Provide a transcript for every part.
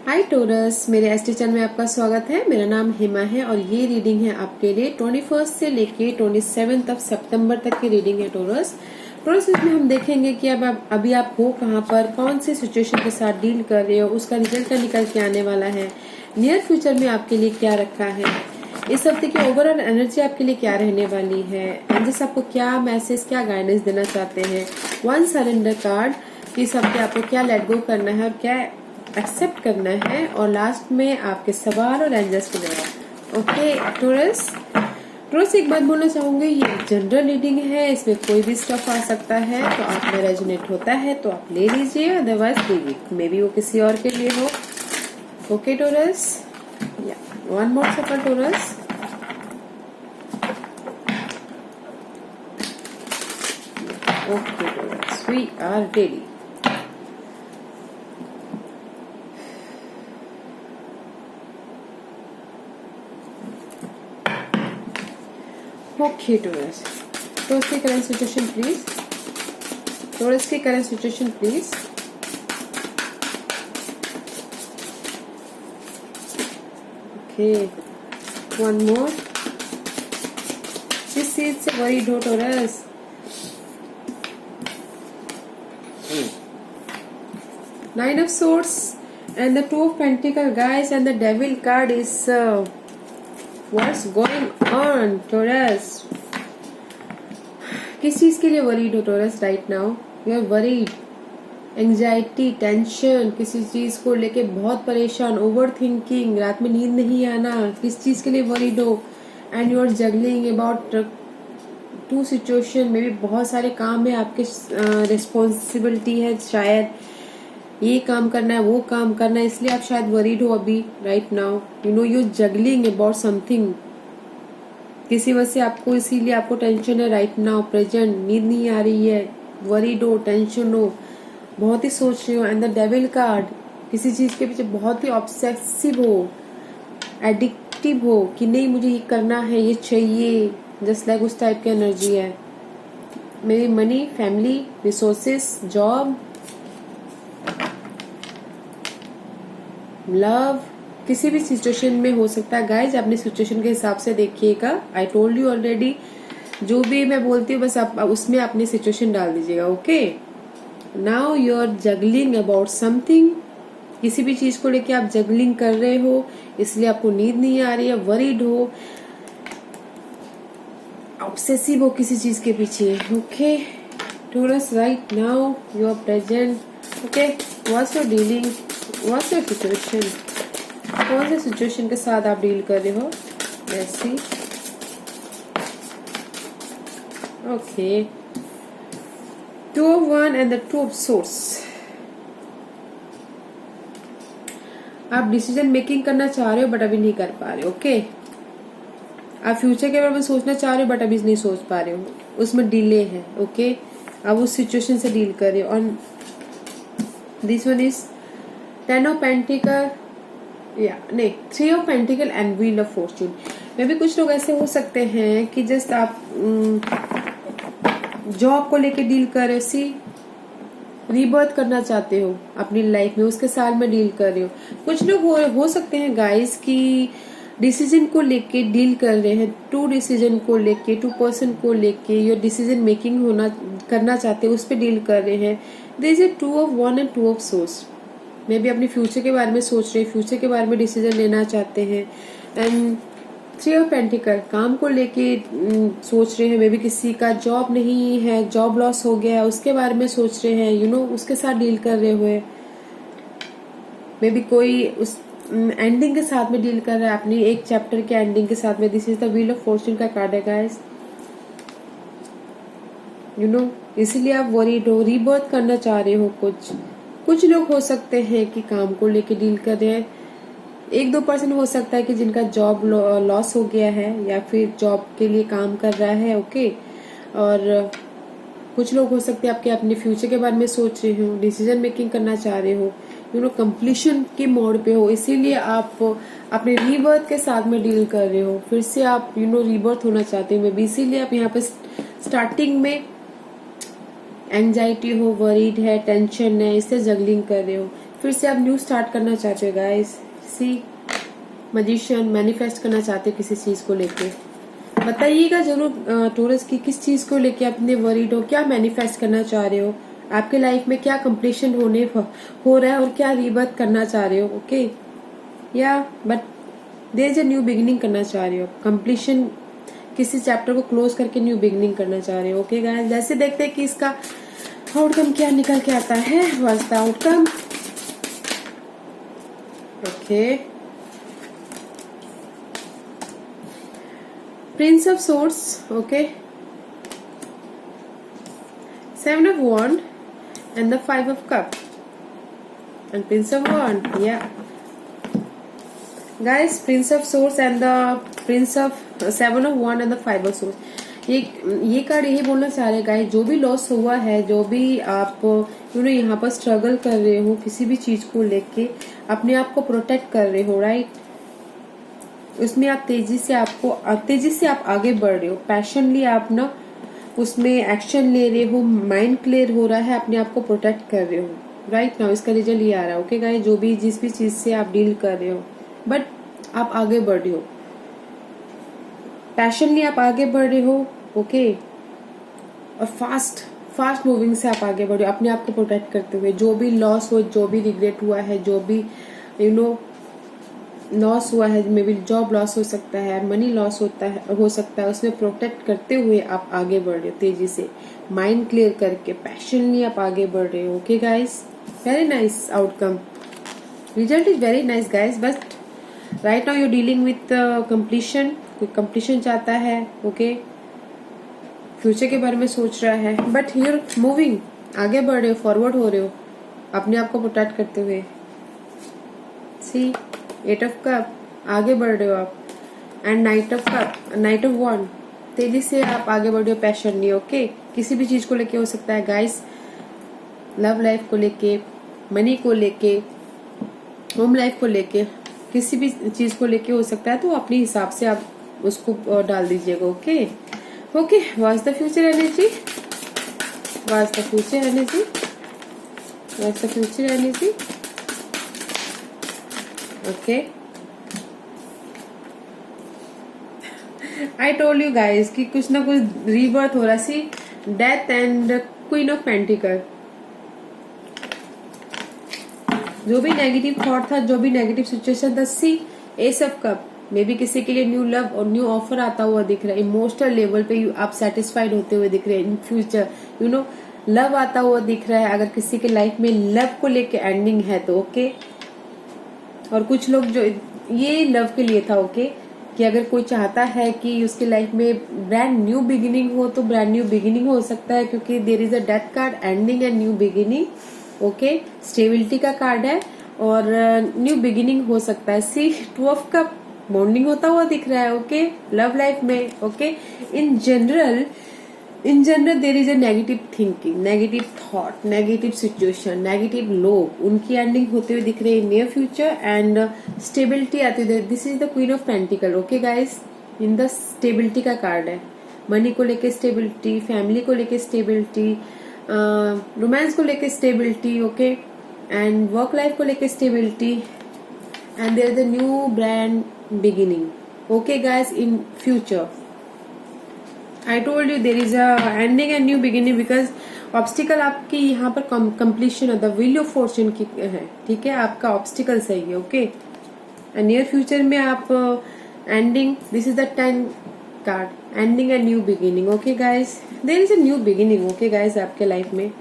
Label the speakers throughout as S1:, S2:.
S1: हाय torus, मेरे ST channel में आपका स्वागत है। मेरा नाम हिमा है और ये रीडिंग है आपके लिए 21 से लेके 27 तक सितंबर तक की रीडिंग है टोरस। इसमें हम देखेंगे कि अब अभी आप हो कहाँ पर, कौन सी सिचुएशन के साथ डील कर रहे हो, उसका रिजल्ट निकल के आने वाला है। नियर फ्यूचर में आपके लिए क्या रखा है, इस हफ्ते की ओवरऑल एनर्जी आपके लिए क्या रहने वाली है, एंजल्स आपको क्या मैसेज, क्या गाइडेंस देना चाहते हैं। वन सरेंडर कार्ड, इस हफ्ते आपको क्या लेट गो करना है और क्या एक्सेप्ट करना है, और लास्ट में आपके सवाल और एंजल्स के जवाब। ओके टोरस एक बात बोलना चाहूंगी, ये जनरल रीडिंग है, इसमें कोई भी स्टफ आ सकता है, तो आप में रेजोनेट होता है तो आप ले लीजिए, अदरवाइज मे बी वो किसी और के लिए हो। ओके टोरस, या one more suffer Taurus. Okay Taurus, we are ready. Okay Taurus, Taurus की करंट सिचुएशन प्लीज। टोरस की current situation please. Okay one more. किस चीज से वरीड हो Taurus? Nine of Swords and the Two of Pentacles, guys, and the Devil card is what's going on, Taurus? किस चीज के लिए वरीड हो Taurus right now? You are worried, anxiety, tension, किसी चीज को लेके बहुत परेशान, ओवर थिंकिंग, रात में नींद नहीं आना, किस चीज के लिए वरीड हो, and you are juggling about two situation में भी बहुत सारे काम है आपके, रिस्पॉन्सिबिलिटी है, शायद ये काम करना है, वो काम करना है, इसलिए आप शायद वरीड हो अभी right now. You know you juggling about something, किसी वजह से आपको, इसीलिए आपको टेंशन है राइट नाउ, प्रेजेंट, नींद नहीं आ रही है, वरीड हो, टेंशन हो, बहुत ही सोच रहे हो। एंड द डेविल कार्ड, किसी चीज के पीछे बहुत ही ऑब्सेसिव हो, एडिक्टिव हो कि नहीं मुझे ये करना है, ये चाहिए, जस्ट लाइक उस टाइप की एनर्जी है। मेरी money, family, resources, job, love, किसी भी सिचुएशन में हो सकता है गाइज, अपनी सिचुएशन के हिसाब से देखिएगा। आई टोल्ड यू ऑलरेडी, जो भी मैं बोलती हूँ बस आप उसमें अपनी सिचुएशन डाल दीजिएगा। Okay now you are juggling about something, किसी भी चीज को लेके आप जगलिंग कर रहे हो, इसलिए आपको नींद नहीं आ रही है, वरीड हो, ऑब्सेसिव हो किसी चीज के पीछे। Okay Taurus, right now you are present. Okay what's your dealing, what's your situation, कौन से सिचुएशन के साथ आप डील कर रहे हो? Let's see. Okay to of वन and the two of source, आप डिसीजन मेकिंग करना चाह रहे हो बट अभी नहीं कर पा रहे हो। ओके आप फ्यूचर के बारे में सोचना चाह रहे हो बट अभी नहीं सोच पा रहे हो, उसमें डिले है। ओके आप उस सिचुएशन से डील कर रहे हो। On this one is ten of pentacle, या नहीं, three of pentacle and wheel of fortune. मे भी कुछ लोग ऐसे हो सकते हैं कि जस्ट आप जॉब को लेके डील कर रहे हो, सी रीबर्थ करना चाहते हो अपनी लाइफ में, उसके साथ में डील कर रहे हो। कुछ लोग हो सकते हैं गाइस की डिसीजन को लेके डील कर रहे हैं, टू डिसीजन को लेके, टू पर्सन को लेके योर डिसीजन मेकिंग होना करना चाहते हैं, उस पर डील कर रहे हैं। There is a two of वन एंड टू ऑफ सोर्स, मे भी अपने फ्यूचर के बारे में सोच रहे हैं, फ्यूचर के बारे में डिसीजन लेना चाहते हैं। एंड थ्री ऑफ पेंटिकल, काम को लेके सोच रहे हैं, मे भी किसी का जॉब नहीं है, जॉब लॉस हो गया है, उसके बारे में सोच रहे हैं, यू नो उसके साथ डील कर रहे हुए। मे भी कोई उस एंडिंग के साथ में डील कर रहा है, अपनी एक चैप्टर के एंडिंग के साथ में। This is the wheel of Fortune का कार्ड है गाइस, यू नो इसीलिए आप वरीड हो, रीबर्थ करना चाह रहे हो। कुछ लोग हो सकते हैं कि काम को लेके डील कर रहे हैं, एक दो पर्सन हो सकता है कि जिनका जॉब लॉस हो गया है या फिर जॉब के लिए काम कर रहा है। ओके और कुछ लोग हो सकते हैं आपके अपने फ्यूचर के बारे में सोच रहे हो, डिसीजन मेकिंग करना चाह रहे हो, यू नो कंप्लीशन के मोड पे हो, इसीलिए आप अपने रीबर्थ के साथ में डील कर रहे हो। फिर से आप यू नो रीबर्थ होना चाहते हो मे बी, इसीलिए आप यहाँ पे स्टार्टिंग में एंजाइटी हो, वरीड है, टेंशन है, इससे जगलिंग कर रहे हो। फिर से आप न्यू स्टार्ट करना चाहते हो गाइस। सी मैजिशियन मैनिफेस्ट करना चाहते हो किसी चीज को लेके। बताइएगा जरूर टॉरस की किस चीज को लेके अपने वरीड हो, क्या मैनिफेस्ट करना चाह रहे हो, आपके लाइफ में क्या कंप्लीशन हो रहा है और क्या रीबर्थ करना चाह रहे हो। ओके या but there is a new beginning करना चाह रहे हो, कंप्लीशन किसी चैप्टर को क्लोज करके न्यू बिगिनिंग करना चाह रहे हो। ओके गाइस, जैसे देखते हैं कि इसका आउटकम क्या निकल के आता है। What's the outcome? Okay, prince of swords, okay, seven of wands and the five of cup and prince of wands. Yeah guys, prince of swords and the prince of seven of wands and the five of swords. ये card यही बोलना चाह रहे हैं guys, जो भी loss हुआ है, जो भी आप यहाँ पर स्ट्रगल कर रहे हो किसी भी चीज को लेके, अपने आप को प्रोटेक्ट कर रहे हो, राइट, उसमें आप तेजी से आप आगे बढ़ रहे हो, पैशनली आप ना उसमें एक्शन ले रहे हो, माइंड क्लियर हो रहा है, अपने आप को प्रोटेक्ट कर रहे हो, राइट नाउ इसका रिजल्ट ये आ रहा है। ओके गाइस, जो भी जिस भी चीज से आप डील कर रहे हो, बट आप आगे बढ़ रहे हो, पैशनली आप आगे बढ़ रहे हो। ओके, और फास्ट मूविंग से आप आगे बढ़ रहे हो, अपने आप को प्रोटेक्ट करते हुए। जो भी लॉस हो, जो भी रिग्रेट हुआ है, जो भी लॉस हुआ है, मे बी जॉब लॉस हो सकता है, मनी लॉस हो सकता है, उसमें प्रोटेक्ट करते हुए आप आगे बढ़ रहे हो तेजी से, माइंड क्लियर करके पैशनली आप आगे बढ़ रहे हो। Okay guys, very nice outcome, result is very nice guys. But right now you dealing with completion, कोई कंप्लीशन चाहता है। ओके, फ्यूचर के बारे में सोच रहा है, बट यूर मूविंग, आगे बढ़ रहे हो, फॉरवर्ड हो रहे हो, अपने आप को प्रोटेक्ट करते हुए। सी एट ऑफ कप, आगे बढ़ रहे हो आप, and knight of cup, knight of wands, तेजी से आप आगे बढ़ रहे हो पैशनली। ओके, किसी भी चीज को लेके हो सकता है गाइस, लव लाइफ को लेके, मनी को लेके, होम लाइफ को लेके, किसी भी चीज को लेके हो सकता है, तो अपने हिसाब से आप उसको डाल दीजिएगा। Okay okay, what's the future energy, what's the future energy, what's the future energy. Okay, I told you guys कि कुछ ना कुछ रीबर्थ हो रहा। See death and queen of pentacle, जो भी नेगेटिव थॉट था, जो भी नेगेटिव सिचुएशन था। See ace of cup, maybe किसी के लिए न्यू लव और न्यू ऑफर आता हुआ दिख रहा है, इमोशनल लेवल पे आप सेटिस्फाइड होते हुए दिख रहे हैं। इन फ्यूचर लव आता हुआ दिख रहा है, अगर किसी के लाइफ में लव को लेके एंडिंग है तो। ओके, और कुछ लोग जो ये लव के लिए था। ओके, कि अगर कोई चाहता है कि उसके लाइफ में ब्रांड न्यू बिगिनिंग हो, तो ब्रांड न्यू बिगिनिंग हो सकता है, क्योंकि there is a death card, ending and new beginning. Okay, stability का कार्ड है और न्यू बिगिनिंग हो सकता है। See two of cup, bonding होता हुआ दिख रहा है। ओके, लव लाइफ में। Okay, in general there is a negative thinking, negative thought, negative situation, negative लोग, उनकी एंडिंग होते हुए दिख रहे हैं नियर फ्यूचर, एंड स्टेबिलिटी आती है। This is the queen of pentacle. Okay guys, in the stability का कार्ड है, मनी को लेके स्टेबिलिटी, फैमिली को लेके स्टेबिलिटी, रोमांस को लेके stability. Okay, and work life को लेके stability, and there is a new brand beginning. Okay guys, in future I told you there is a ending and new beginning, because obstacle आपकी यहाँ पर completion है, the wheel of Fortune की है। ठीक है, आपका ऑब्स्टिकल सही है। ओके, नियर फ्यूचर में आप ending, this is the 10 card, ending and new beginning. Okay guys, there is a new beginning. Okay guys, आपके लाइफ में।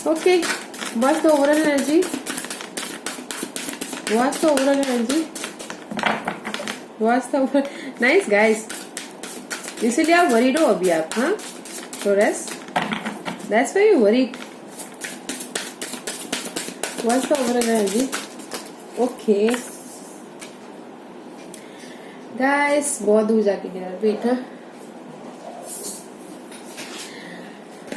S1: Okay, what's the overall energy, what's the overall energy, what's the overall. Nice guys, इसीलिए आप worried हो अभी आप। हाँ Taurus, that's why you worried. What's the overall energy. Okay guys, बहुत दूर जाके गिरा बेटा।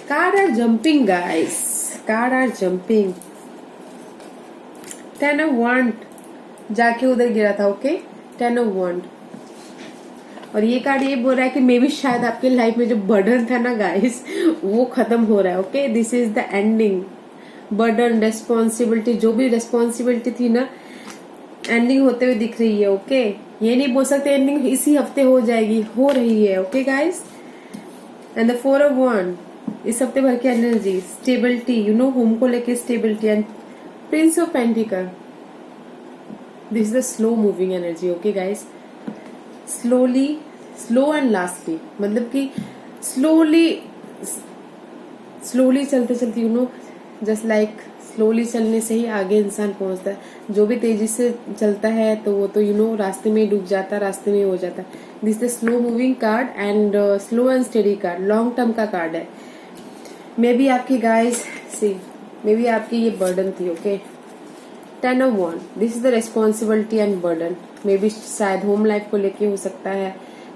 S1: Card are jumping guys, card are jumping. 10 of वॉन्ड जाके उधर गिरा था। ओके, 10 ऑफ वॉन्ड, और ये कार्ड ये बोल रहा है कि मे भी शायद आपके लाइफ में जो बर्डन था ना गाइस, वो खत्म हो रहा है। Okay, this is the ending. Burden, responsibility, जो भी रेस्पॉन्सिबिलिटी थी ना, एंडिंग होते हुए दिख रही है। ओके, ये नहीं बोल सकते एंडिंग इसी हफ्ते हो जाएगी, हो रही है। Okay guys, and the 4 of Wands, इस हफ्ते भर की energy, stability, you know, home को लेके stability, and prince of pentacle, this is the slow moving energy. Okay guys, slowly, slow and lastly, मतलब कि स्लोली चलते चलते, you know, just like slowly चलने से ही आगे इंसान पहुंचता है। जो भी तेजी से चलता है तो वो तो, यू नो, रास्ते में डूब जाता है, रास्ते में हो जाता है। This the slow moving card and slow and steady card, long term का कार्ड है। मे बी आपकी गाइस सी, मे बी आपकी ये बर्डन थी। Okay, 10 of Wands, this is the responsibility and burden. May be शायद home life को लेके हो सकता है,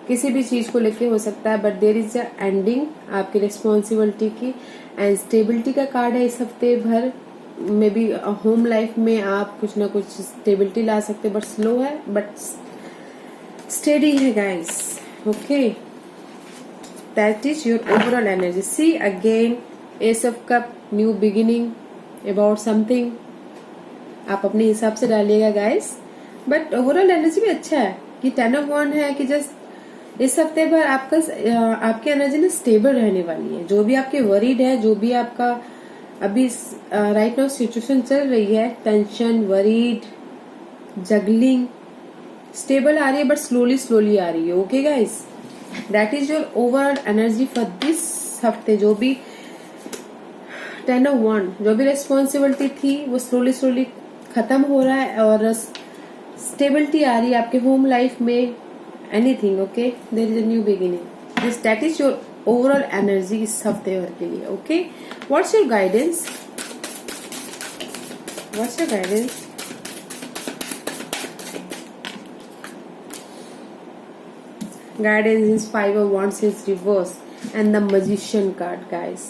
S1: किसी भी चीज को लेके हो सकता है, but there is a ending आपकी रेस्पॉन्सिबिलिटी की। एंड स्टेबिलिटी का कार्ड है इस हफ्ते भर। मे बी होम लाइफ में आप कुछ ना कुछ स्टेबिलिटी ला सकते, बट स्लो है, बट स्टेडी है guys. Okay, that is your overall energy. See again, ace of cup, new beginning, about something, आप अपने हिसाब से डालिएगा गाइस, बट ओवरऑल एनर्जी भी अच्छा है कि 10 of Wands है कि जस्ट इस हफ्ते भर आपकी एनर्जी ना स्टेबल रहने वाली है। जो भी आपके वरीड है, जो भी आपका अभी राइट नाउ सिचुएशन चल रही है, टेंशन, वरीड, जगलिंग, स्टेबल आ रही है, बट स्लोली स्लोली आ रही है। Okay guys, that is your overall energy for this हफ्ते। जो भी 10 of Wands, जो भी रेस्पॉन्सिबिलिटी थी वो स्लोली स्लोली खत्म हो रहा है, और स्टेबिलिटी आ रही है आपके होम लाइफ में, anything. Okay, there is a new beginning, this that is your overall energy इस हफ्ते भर के लिए। Okay, what's your guidance, what's your guidance? Guidance is 5 of Wands is reverse and the Magician card, guys.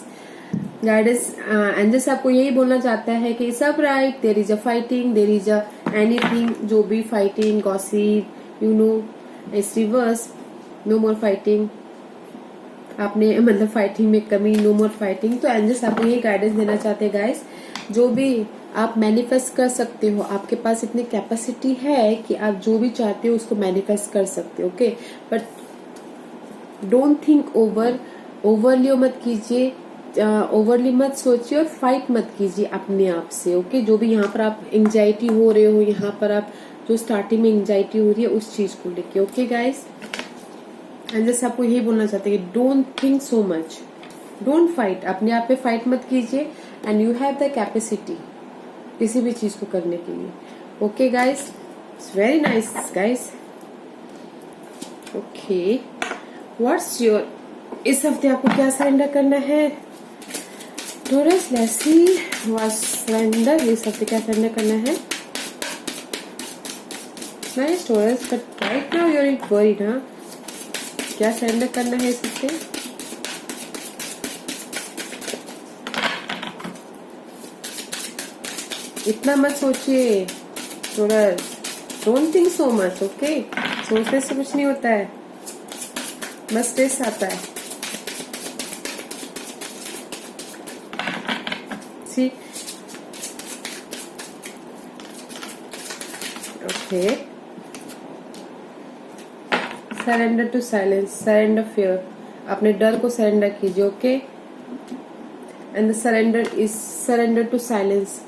S1: Guidance angels आपको यही बोलना चाहता है कि सब right, there is a fighting, there is a anything, जो भी fighting, gossip, you know, it's reverse, no more fighting. आपने मतलब फाइटिंग में कमी, नो मोर फाइटिंग। तो एंजल्स आपको यही गाइडेंस देना चाहते हैं गाइस, जो भी आप मैनिफेस्ट कर सकते हो, आपके पास इतनी कैपेसिटी है कि आप जो भी चाहते हो उसको मैनिफेस्ट कर सकते हो। Okay, but don't think overly मत कीजिए, ओवरली मत सोचिए, और फाइट मत कीजिए अपने आप से। ओके, जो भी यहाँ पर आप एंजाइटी हो रहे हो, यहाँ पर आप जो स्टार्टिंग में एंजाइटी हो रही है उस चीज को लेके। ओके गाइस, एंड जैसे आपको यही बोलना चाहते हैं कि don't think so much, don't fight, अपने आप पे फाइट मत कीजिए, and you have the capacity किसी भी चीज को करने के लिए। Okay guys, it's very nice guys. Okay, what's your, इस हफ्ते आपको क्या सरेंडर करना है? Taurus, let's see what surrender, इस हफ्ते क्या सरेंडर करना है? Nice Taurus, but right now you are worried. हाँ, क्या सरेंडर करना है इस हफ्ते? इतना मत सोचिए taurus, don't think so much. Okay, सोचने से कुछ नहीं होता है, बस स्ट्रेस आता है। See, okay, surrender to silence, surrender fear, अपने डर को सरेंडर कीजिए। Okay, and the surrender is surrender to silence.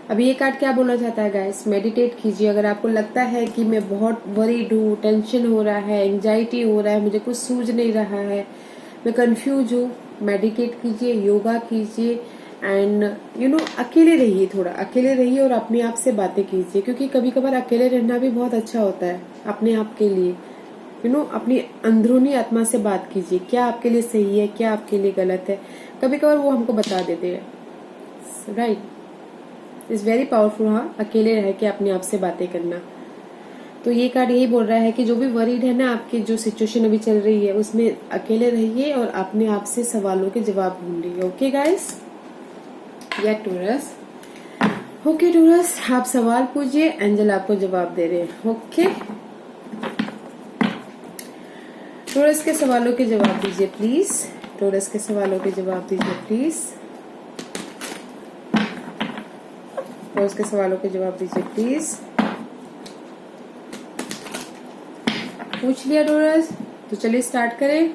S1: अभी ये कार्ड क्या बोलना चाहता है गाइस? मेडिटेट कीजिए। अगर आपको लगता है कि मैं बहुत वरीड हूँ, टेंशन हो रहा है, एंजाइटी हो रहा है, मुझे कुछ सूझ नहीं रहा है, मैं कंफ्यूज हूँ, मेडिटेट कीजिए, योगा कीजिए, एंड यू नो अकेले रहिए, थोड़ा अकेले रहिए और अपने आप से बातें कीजिए, क्योंकि कभी कभार अकेले रहना भी बहुत अच्छा होता है अपने आप के लिए। यू नो, अपनी अंदरूनी आत्मा से बात कीजिए, क्या आपके लिए सही है, क्या आपके लिए गलत है। कभी कभार वो हमको बता देते हैं, राइट? Is very powerful. हाँ, अकेले रह के अपने आप से बातें करना। तो ये कार्ड यही बोल रहा है कि जो भी वरीड है ना, आपकी जो सिचुएशन अभी चल रही है उसमें अकेले रहिए और अपने आप से सवालों के जवाब ढूंढिए। ओके गाइस, या टॉरस, ओके टॉरस, आप सवाल पूछिए, एंजल आपको जवाब दे रहे हैं। ओके, टॉरस के सवालों के जवाब दीजिए प्लीज, टॉरस के सवालों के जवाब दीजिए प्लीज। और उसके सवालों के जवाब दीजिए प्लीज। पूछ लिया टॉरस, तो चलिए स्टार्ट करें।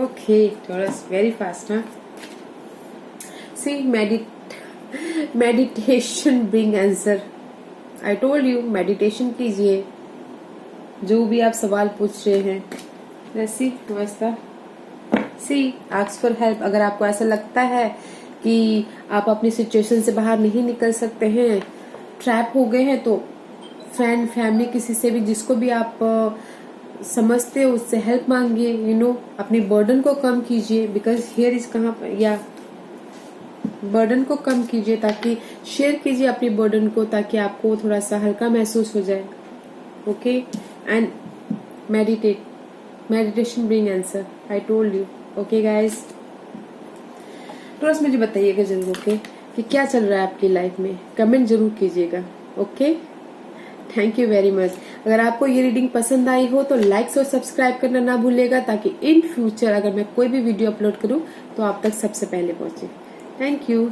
S1: Okay Taurus, very fast. हाँ, see meditation bring answer. I told you, meditation कीजिए जो भी आप सवाल पूछ रहे हैं। जैसी व्यवस्था सी आस्क फॉर हेल्प। अगर आपको ऐसा लगता है कि आप अपनी सिचुएशन से बाहर नहीं निकल सकते हैं, ट्रैप हो गए हैं, तो फ्रेंड फैमिली किसी से भी, जिसको भी आप समझते हो उससे हेल्प मांगिए। अपनी बर्डन को कम कीजिए, बिकॉज हियर इज कहाँ पर, या बर्डन को कम कीजिए, ताकि शेयर कीजिए अपनी बर्डन को, ताकि आपको थोड़ा सा हल्का महसूस हो जाए। Okay, and meditation bring answer, I told you. Okay guys, थोड़ा मुझे बताइएगा जरूर, ओके, कि क्या चल रहा है आपकी लाइफ में, कमेंट जरूर कीजिएगा। Okay, thank you very much. अगर आपको ये रीडिंग पसंद आई हो तो लाइक और सब्सक्राइब करना ना भूलिएगा, ताकि इन फ्यूचर अगर मैं कोई भी वीडियो अपलोड करूं तो आप तक सबसे पहले पहुंचे। Thank you.